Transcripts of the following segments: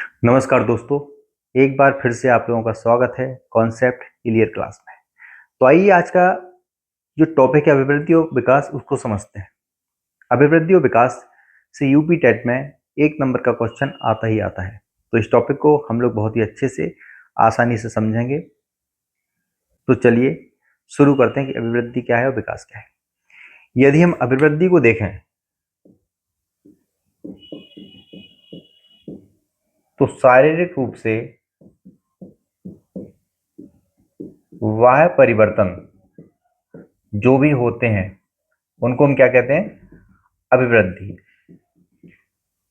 नमस्कार दोस्तों, एक बार फिर से आप लोगों का स्वागत है कॉन्सेप्ट क्लियर क्लास में। तो आइए आज का जो टॉपिक है अभिवृद्धि और विकास उसको समझते हैं। अभिवृद्धि और विकास से यूपी टेट में 1 नंबर का क्वेश्चन आता ही आता है। तो इस टॉपिक को हम लोग बहुत ही अच्छे से आसानी से समझेंगे। तो चलिए शुरू करते हैं कि अभिवृद्धि क्या है और विकास क्या है। यदि हम अभिवृद्धि को देखें तो शारीरिक रूप से वह परिवर्तन जो भी होते हैं उनको हम क्या कहते हैं, अभिवृद्धि।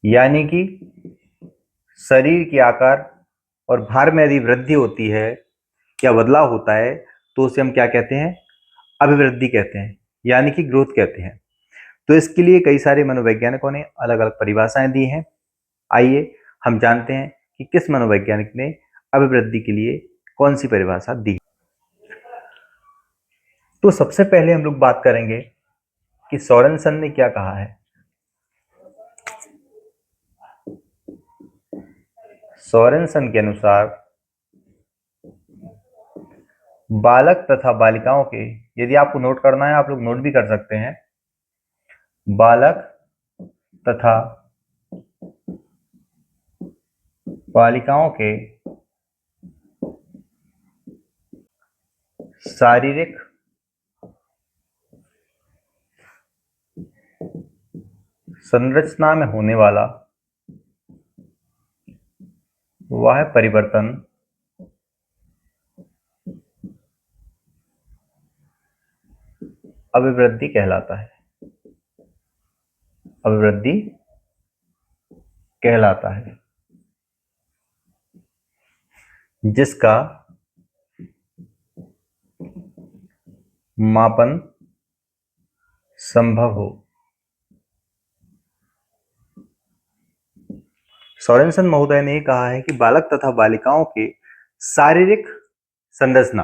यानी कि शरीर के आकार और भार में यदि वृद्धि होती है या बदलाव होता है तो उसे हम क्या कहते हैं, अभिवृद्धि कहते हैं, यानी कि ग्रोथ कहते हैं। तो इसके लिए कई सारे मनोवैज्ञानिकों ने अलग अलग परिभाषाएं दी हैं। आइए हम जानते हैं कि किस मनोवैज्ञानिक ने अभिवृद्धि के लिए कौन सी परिभाषा दी। तो सबसे पहले हम लोग बात करेंगे कि सोरेनसन ने क्या कहा है। सोरेनसन के अनुसार बालक तथा बालिकाओं के, यदि आपको नोट करना है आप लोग नोट भी कर सकते हैं, बालक तथा बालिकाओं के शारीरिक संरचना में होने वाला वह परिवर्तन अभिवृद्धि कहलाता है। अभिवृद्धि कहलाता है जिसका मापन संभव हो। सोरेनसन महोदय ने कहा है कि बालक तथा बालिकाओं के शारीरिक संरचना,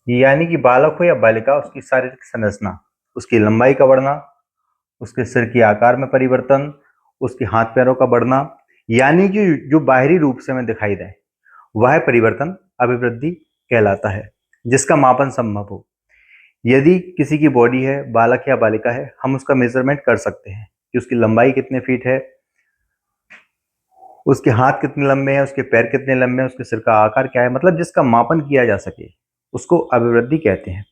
यानी कि बालक हो या बालिका, उसकी शारीरिक संरचना, उसकी लंबाई का बढ़ना, उसके सिर के आकार में परिवर्तन, उसके हाथ पैरों का बढ़ना, यानी कि जो बाहरी रूप से हमें दिखाई दे वह परिवर्तन अभिवृद्धि कहलाता है जिसका मापन संभव हो। यदि किसी की बॉडी है, बालक या बालिका है, हम उसका मेजरमेंट कर सकते हैं कि उसकी लंबाई कितने फीट है, उसके हाथ कितने लंबे हैं, उसके पैर कितने लंबे हैं, उसके सिर का आकार क्या है, मतलब जिसका मापन किया जा सके उसको अभिवृद्धि कहते हैं।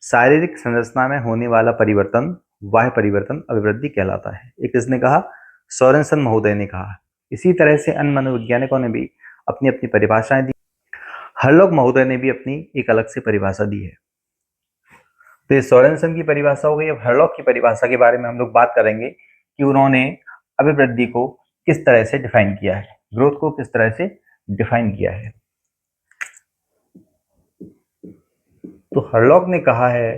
शारीरिक संरचना में होने वाला परिवर्तन, वह परिवर्तन अभिवृद्धि कहलाता है। एक इसने कहा, सोरेनसन महोदय ने कहा। इसी तरह से अन्य मनोवैज्ञानिकों ने भी अपनी अपनी परिभाषाएं दी। हरलॉक महोदय ने भी अपनी एक अलग से परिभाषा दी है। तो ये सोरेनसन की परिभाषा हो गई। अब हरलॉक की परिभाषा के बारे में हम लोग बात करेंगे कि उन्होंने अभिवृद्धि को किस तरह से डिफाइन किया है, ग्रोथ को किस तरह से डिफाइन किया है। तो हरलॉक ने कहा है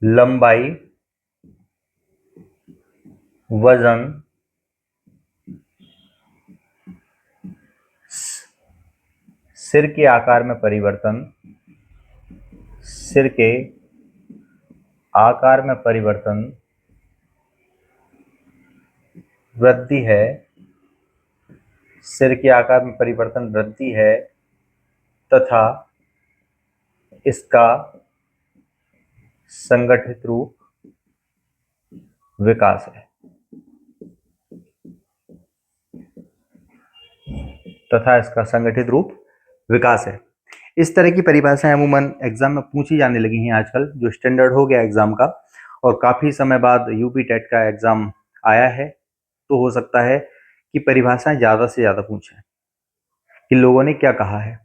लंबाई, वजन, सिर के आकार में परिवर्तन, सिर के आकार में परिवर्तन वृद्धि है, सिर के आकार में परिवर्तन वृद्धि है तथा इसका संगठित रूप विकास है। तथा इसका संगठित रूप विकास है। इस तरह की परिभाषाएं अमूमन एग्जाम में पूछी जाने लगी हैं आजकल, जो स्टैंडर्ड हो गया एग्जाम का, और काफी समय बाद यूपी टेट का एग्जाम आया है। तो हो सकता है कि परिभाषाएं ज्यादा से ज्यादा पूछें कि लोगों ने क्या कहा है।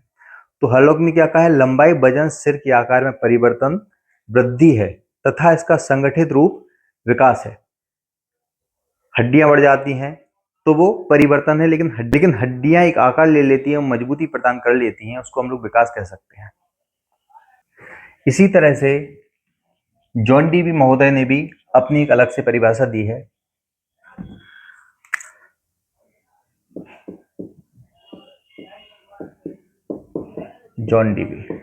तो हर लोग ने क्या कहा है, लंबाई, वजन, सिर के आकार में परिवर्तन वृद्धि है तथा इसका संगठित रूप विकास है। हड्डियां बढ़ जाती हैं तो वो परिवर्तन है, लेकिन हड्डियां एक आकार ले लेती हैं, मजबूती प्रदान कर लेती हैं, उसको हम लोग विकास कह सकते हैं। इसी तरह से जॉन डी बी महोदय ने भी अपनी एक अलग से परिभाषा दी है। जॉन डी बी,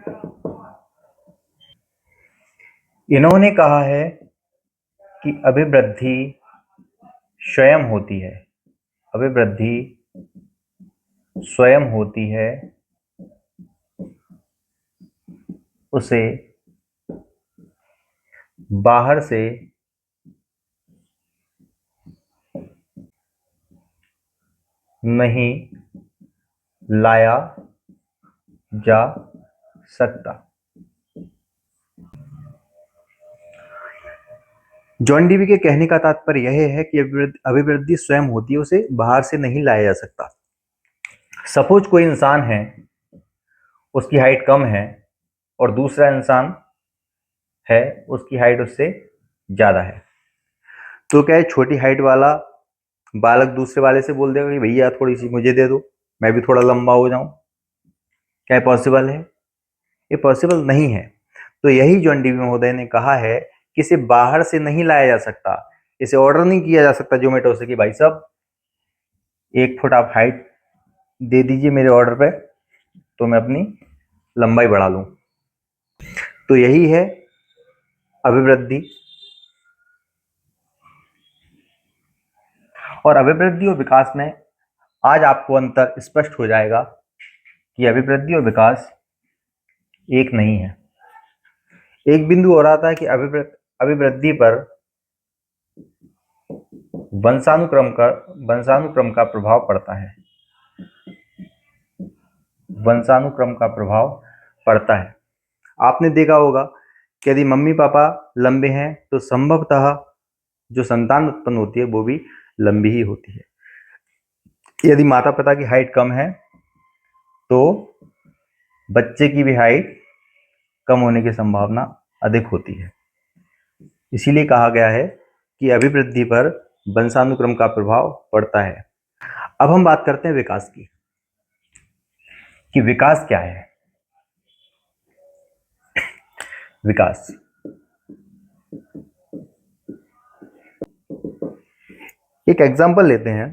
इन्होंने कहा है कि अभिवृद्धि स्वयं होती है, अभिवृद्धि स्वयं होती है, उसे बाहर से नहीं लाया जा सकता। जॉन डीवी के कहने का तात्पर्य यह है कि अभिवृद्धि स्वयं होती है, उसे बाहर से नहीं लाया जा सकता। सपोज कोई इंसान है, उसकी हाइट कम है और दूसरा इंसान है, उसकी हाइट उससे ज्यादा है, तो क्या है, छोटी हाइट वाला बालक दूसरे वाले से बोल देगा कि भैया थोड़ी सी मुझे दे दो, मैं भी थोड़ा लंबा हो जाऊं? क्या पॉसिबल है? ये पॉसिबल नहीं है। तो यही जॉन डीवी महोदय ने कहा है कि इसे बाहर से नहीं लाया जा सकता, इसे ऑर्डर नहीं किया जा सकता जोमेटो से कि भाई साहब 1 फुट आप हाइट दे दीजिए मेरे ऑर्डर पे, तो मैं अपनी लंबाई बढ़ा लूं। तो यही है अभिवृद्धि। और अभिवृद्धि और विकास में आज आपको अंतर स्पष्ट हो जाएगा कि अभिवृद्धि और विकास एक नहीं है। एक बिंदु और आता है कि अभिवृद्धि पर वंशानुक्रम का प्रभाव पड़ता है। वंशानुक्रम का प्रभाव पड़ता है। आपने देखा होगा कि यदि मम्मी पापा लंबे हैं तो संभवतः जो संतान उत्पन्न होती है वो भी लंबी ही होती है। यदि माता पिता की हाइट कम है तो बच्चे की भी हाइट कम होने की संभावना अधिक होती है। इसीलिए कहा गया है कि अभिवृद्धि पर वंशानुक्रम का प्रभाव पड़ता है। अब हम बात करते हैं विकास की, कि विकास क्या है। विकास एक एग्जांपल लेते हैं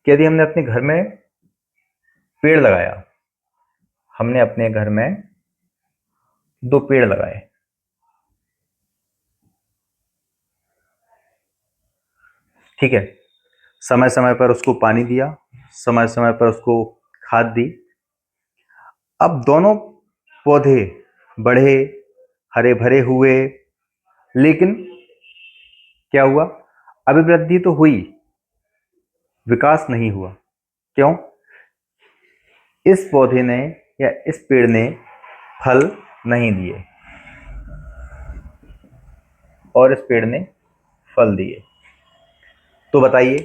कि यदि हमने अपने घर में पेड़ लगाया, हमने अपने घर में 2 पेड़ लगाए, ठीक है, समय समय पर उसको पानी दिया, समय समय पर उसको खाद दी। अब दोनों पौधे बढ़े, हरे भरे हुए, लेकिन क्या हुआ? अभिवृद्धि तो हुई, विकास नहीं हुआ। क्यों? इस पौधे ने या इस पेड़ ने फल नहीं दिए और इस पेड़ ने फल दिए। तो बताइए,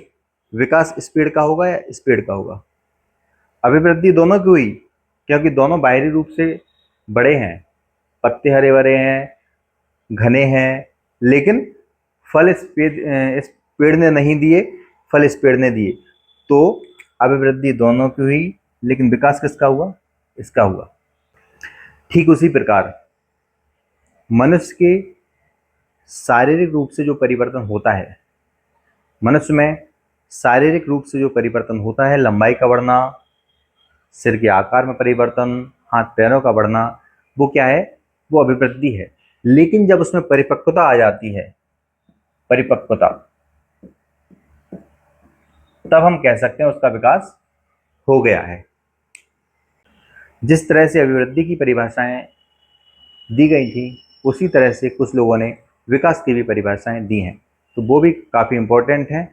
विकास इस पेड़ का होगा या इस पेड़ का होगा? अभिवृद्धि दोनों की हुई, क्योंकि दोनों बाहरी रूप से बड़े हैं, पत्ते हरे भरे हैं, घने हैं, लेकिन फल इस पेड़ ने नहीं दिए, फल इस पेड़ ने दिए। तो अभिवृद्धि दोनों की हुई, लेकिन विकास किसका हुआ? इसका हुआ। ठीक उसी प्रकार मनुष्य के शारीरिक रूप से जो परिवर्तन होता है, मनुष्य में शारीरिक रूप से जो परिवर्तन होता है, लंबाई का बढ़ना, सिर के आकार में परिवर्तन, हाथ पैरों का बढ़ना, वो क्या है? वो अभिवृद्धि है। लेकिन जब उसमें परिपक्वता आ जाती है, परिपक्वता, तब हम कह सकते हैं उसका विकास हो गया है। जिस तरह से अभिवृद्धि की परिभाषाएं दी गई थी, उसी तरह से कुछ लोगों ने विकास की भी परिभाषाएं दी हैं, तो वो भी काफ़ी इम्पोर्टेंट हैं।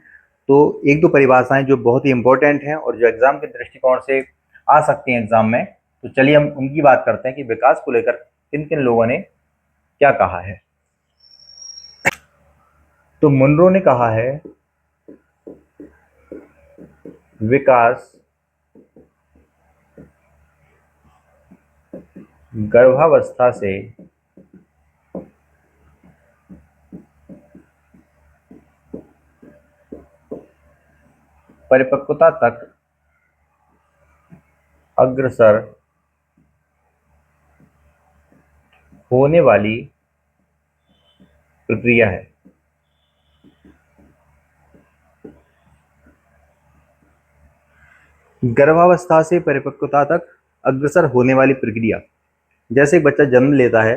तो 1-2 परिभाषाएं जो बहुत ही इम्पोर्टेंट हैं और जो एग्जाम के दृष्टिकोण से आ सकती हैं एग्जाम में, तो चलिए हम उनकी बात करते हैं कि विकास को लेकर किन किन लोगों ने क्या कहा है। तो मुनरो ने कहा है, विकास गर्भावस्था से परिपक्वता तक अग्रसर होने वाली प्रक्रिया है। गर्भावस्था से परिपक्वता तक अग्रसर होने वाली प्रक्रिया, जैसे एक बच्चा जन्म लेता है,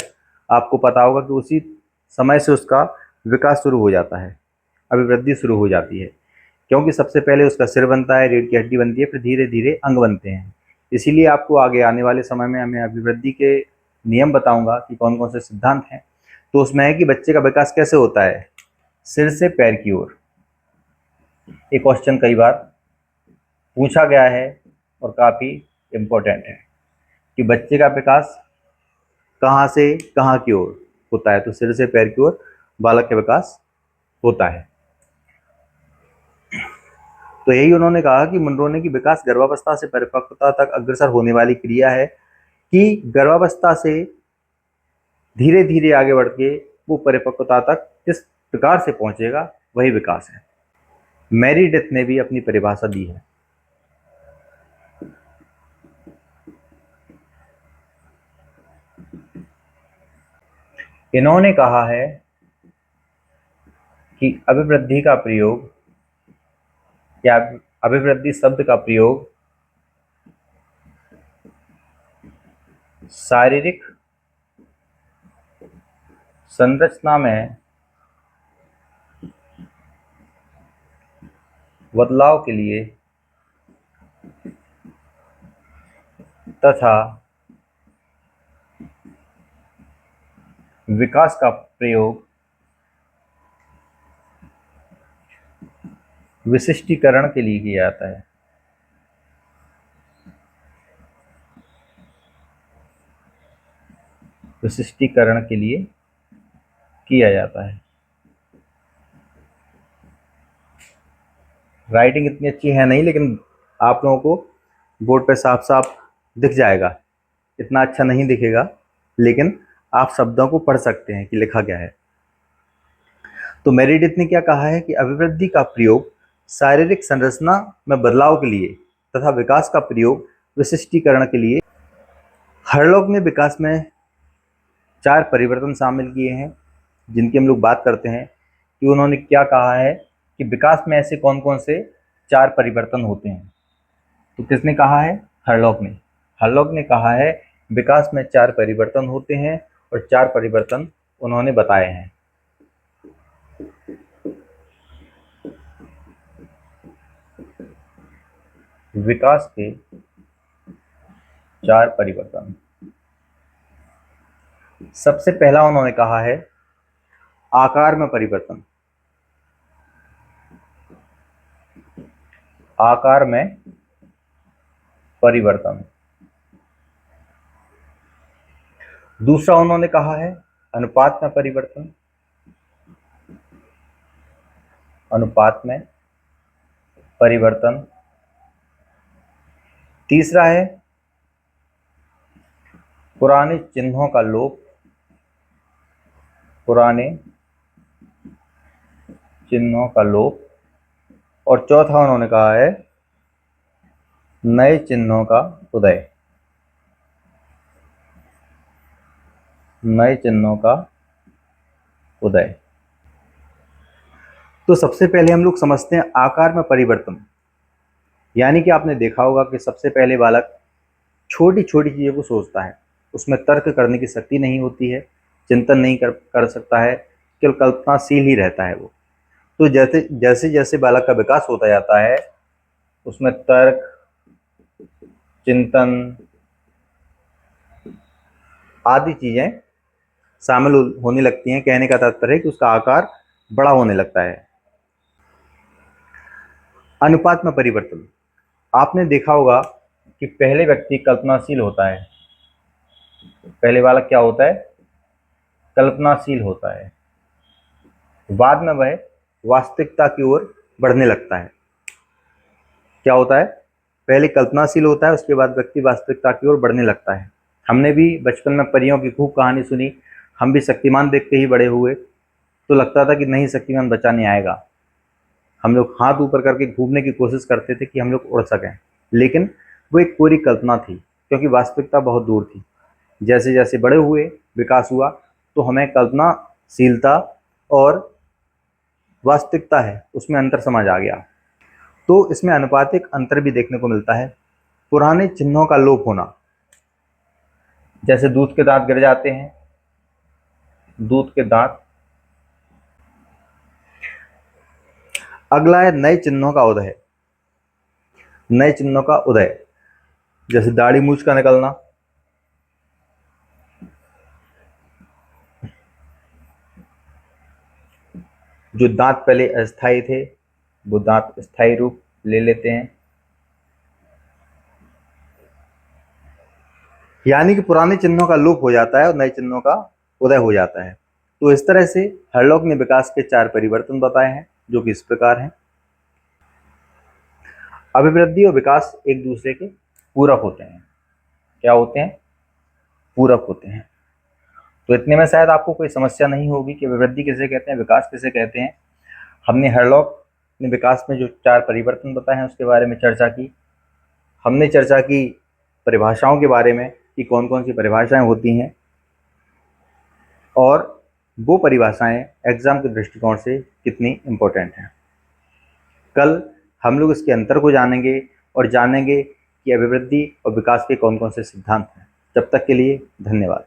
आपको पता होगा कि उसी समय से उसका विकास शुरू हो जाता है। अभिवृद्धि शुरू हो जाती है, क्योंकि सबसे पहले उसका सिर बनता है, रीढ़ की हड्डी बनती है, फिर धीरे धीरे अंग बनते हैं। इसीलिए आपको आगे आने वाले समय में मैं अभिवृद्धि के नियम बताऊंगा कि कौन कौन से सिद्धांत हैं। तो उसमें है कि बच्चे का विकास कैसे होता है, सिर से पैर की ओर। ये क्वेश्चन कई बार पूछा गया है और काफ़ी इम्पोर्टेंट है कि बच्चे का विकास कहाँ से कहाँ की ओर होता है। तो सिर से पैर की ओर बालक का विकास होता है। तो यही उन्होंने कहा कि मुनरो ने कि विकास गर्भावस्था से परिपक्वता तक अग्रसर होने वाली क्रिया है, कि गर्भावस्था से धीरे धीरे आगे बढ़ के वो परिपक्वता तक किस प्रकार से पहुंचेगा, वही विकास है। मेरिडेथ ने भी अपनी परिभाषा दी है। इन्होंने कहा है कि अभिवृद्धि का प्रयोग या अभिवृद्धि शब्द का प्रयोग शारीरिक संरचना में बदलाव के लिए तथा विकास का प्रयोग विशिष्टीकरण के लिए किया जाता है। विशिष्टीकरण के लिए किया जाता है। राइटिंग इतनी अच्छी है नहीं, लेकिन आप लोगों को बोर्ड पे साफ साफ दिख जाएगा। इतना अच्छा नहीं दिखेगा, लेकिन आप शब्दों को पढ़ सकते हैं कि लिखा क्या है। तो मेरिडेथ ने क्या कहा है कि अभिवृद्धि का प्रयोग शारीरिक संरचना में बदलाव के लिए तथा विकास का प्रयोग विशिष्टीकरण के लिए। हरलॉग ने विकास में 4 परिवर्तन शामिल किए हैं, जिनकी हम लोग बात करते हैं कि उन्होंने क्या कहा है कि विकास में ऐसे कौन कौन से 4 परिवर्तन होते हैं। तो किसने कहा है? हरलॉग ने। हरलॉग ने कहा है विकास में 4 परिवर्तन होते हैं और 4 परिवर्तन उन्होंने बताए हैं। विकास के 4 परिवर्तन। सबसे पहला उन्होंने कहा है आकार में परिवर्तन। आकार में परिवर्तन। दूसरा उन्होंने कहा है अनुपात में परिवर्तन। अनुपात में परिवर्तन। तीसरा है पुराने चिन्हों का लोप। पुराने चिन्हों का लोप। और चौथा उन्होंने कहा है नए चिन्हों का उदय। नए चिन्हों का उदय। तो सबसे पहले हम लोग समझते हैं आकार में परिवर्तन। यानी कि आपने देखा होगा कि सबसे पहले बालक छोटी छोटी चीज़ों को सोचता है, उसमें तर्क करने की शक्ति नहीं होती है, चिंतन नहीं कर सकता है, केवल कल्पनाशील ही रहता है वो। तो जैसे जैसे जैसे बालक का विकास होता जाता है, उसमें तर्क, चिंतन आदि चीज़ें शामिल होने लगती हैं। कहने का तात्पर्य है कि उसका आकार बड़ा होने लगता है। अनुपात में परिवर्तन। आपने देखा होगा कि पहले व्यक्ति कल्पनाशील होता है। पहले बालक क्या होता है? कल्पनाशील होता है। बाद में वह वास्तविकता की ओर बढ़ने लगता है। क्या होता है? पहले कल्पनाशील होता है, उसके बाद व्यक्ति वास्तविकता की ओर बढ़ने लगता है। हमने भी बचपन में परियों की खूब कहानी सुनी। हम भी शक्तिमान देख के ही बड़े हुए, तो लगता था कि नहीं, शक्तिमान बचाने आएगा। हम लोग हाथ ऊपर करके घूमने की कोशिश करते थे कि हम लोग उड़ सकें, लेकिन वो एक पूरी कल्पना थी, क्योंकि वास्तविकता बहुत दूर थी। जैसे जैसे बड़े हुए, विकास हुआ, तो हमें कल्पनाशीलता और वास्तविकता है उसमें अंतर समझ आ गया। तो इसमें अनुपातिक अंतर भी देखने को मिलता है। पुराने चिन्हों का लोप होना, जैसे दूध के दांत गिर जाते हैं। दूध के दांत अगला है नए चिन्हों का उदय। नए चिन्हों का उदय, जैसे दाढ़ी मूछ का निकलना, जो दांत पहले अस्थायी थे वो दांत स्थायी रूप ले लेते हैं, यानी कि पुराने चिन्हों का लोप हो जाता है और नए चिन्हों का उदय हो जाता है। तो इस तरह से हर्लॉक ने विकास के 4 परिवर्तन बताए हैं, जो कि इस प्रकार हैं। अभिवृद्धि और विकास एक दूसरे के पूरक होते हैं। क्या होते हैं? पूरक होते हैं। तो इतने में शायद आपको कोई समस्या नहीं होगी कि अभिवृद्धि किसे कहते हैं, विकास किसे कहते हैं। हमने हर्लॉक ने विकास में जो 4 परिवर्तन बताए हैं उसके बारे में चर्चा की। हमने चर्चा की परिभाषाओं के बारे में कि कौन कौन सी परिभाषाएं होती हैं और वो परिभाषाएं एग्जाम के दृष्टिकोण से कितनी इम्पोर्टेंट हैं। कल हम लोग इसके अंतर को जानेंगे और जानेंगे कि अभिवृद्धि और विकास के कौन कौन से सिद्धांत हैं। जब तक के लिए धन्यवाद।